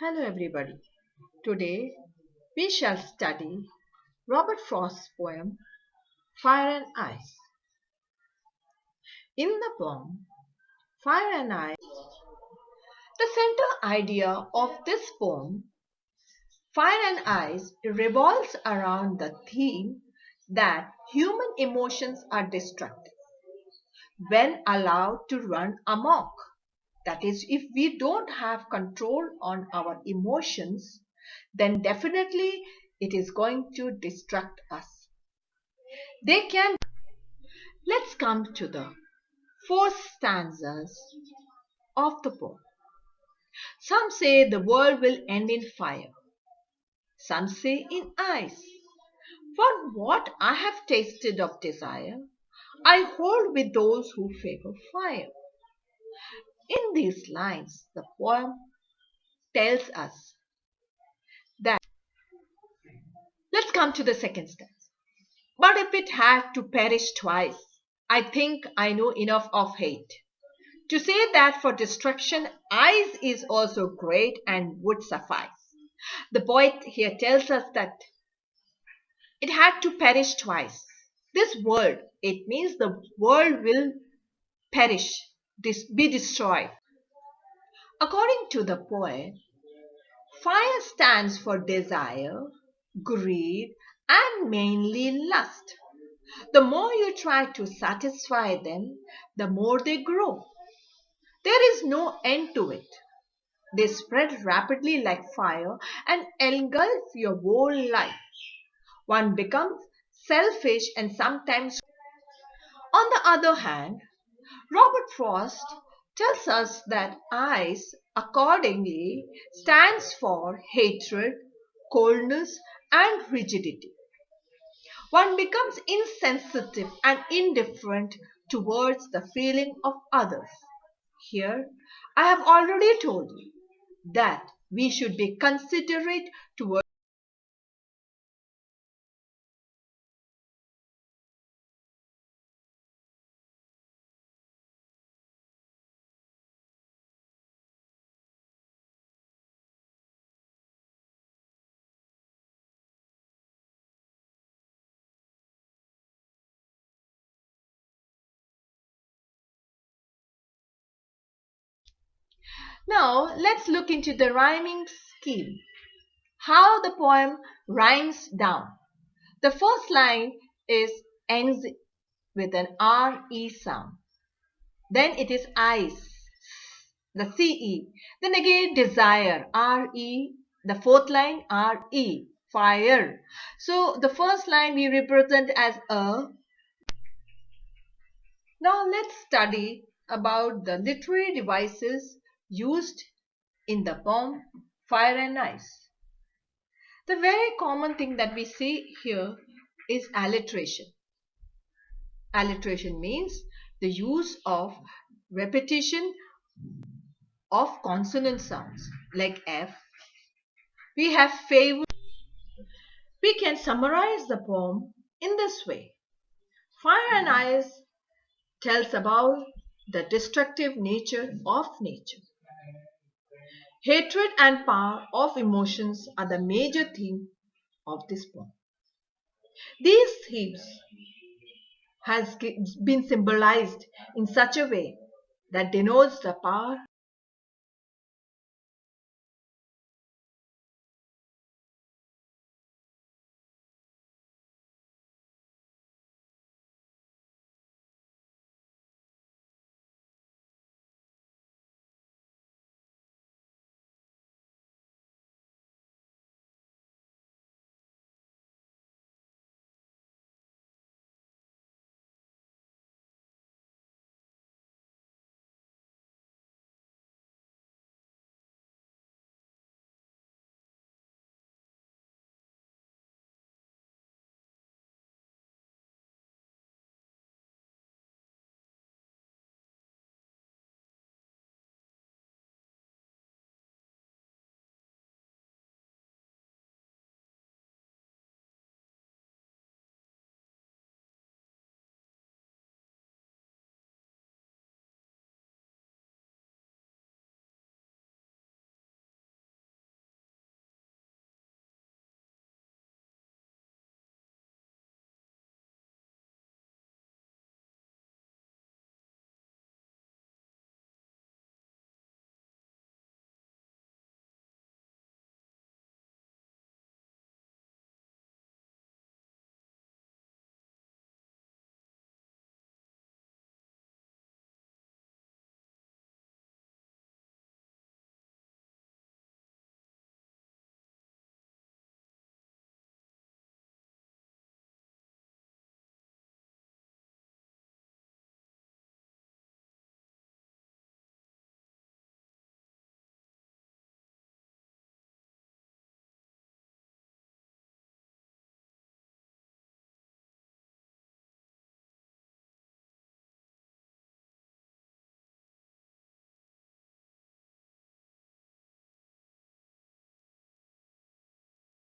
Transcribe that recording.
Hello everybody. Today we shall study Robert Frost's poem Fire and Ice. In the poem Fire and Ice, the center idea of this poem, Fire and Ice, revolves around the theme that human emotions are destructive when allowed to run amok. That is, if we don't have control on our emotions, then definitely it is going to distract us. They can. Let's come to the four stanzas of the poem. Some say the world will end in fire. Some say in ice. For what I have tasted of desire, I hold with those who favor fire. In these lines, the poem tells us that. Let's come to the second stanza. But if it had to perish twice, I think I know enough of hate to say that for destruction, ice is also great and would suffice. The poet here tells us that it had to perish twice. This world, it means the world will perish, be destroyed. According to the poet, fire stands for desire, greed, and mainly lust. The more you try to satisfy them, the more they grow. There is no end to it. They spread rapidly like fire and engulf your whole life. One becomes selfish and sometimes. On the other hand, Robert Frost tells us that ice accordingly stands for hatred, coldness, and rigidity. One becomes insensitive and indifferent towards the feeling of others. Here, I have already told you that we should be considerate towards. Now, let's look into the rhyming scheme. How the poem rhymes down. The first line is ends with an RE sound. Then it is ice, the CE. Then again desire, RE. The fourth line, RE, fire. So the first line we represent as a. Now let's study about the literary devices used in the poem Fire and Ice. The very common thing that we see here is alliteration. Alliteration means the use of repetition of consonant sounds like F. We have favor. We can summarize the poem in this way. Fire and Ice tells about the destructive nature of nature. Hatred and power of emotions are the major theme of this poem. These themes has been symbolized in such a way that denotes the power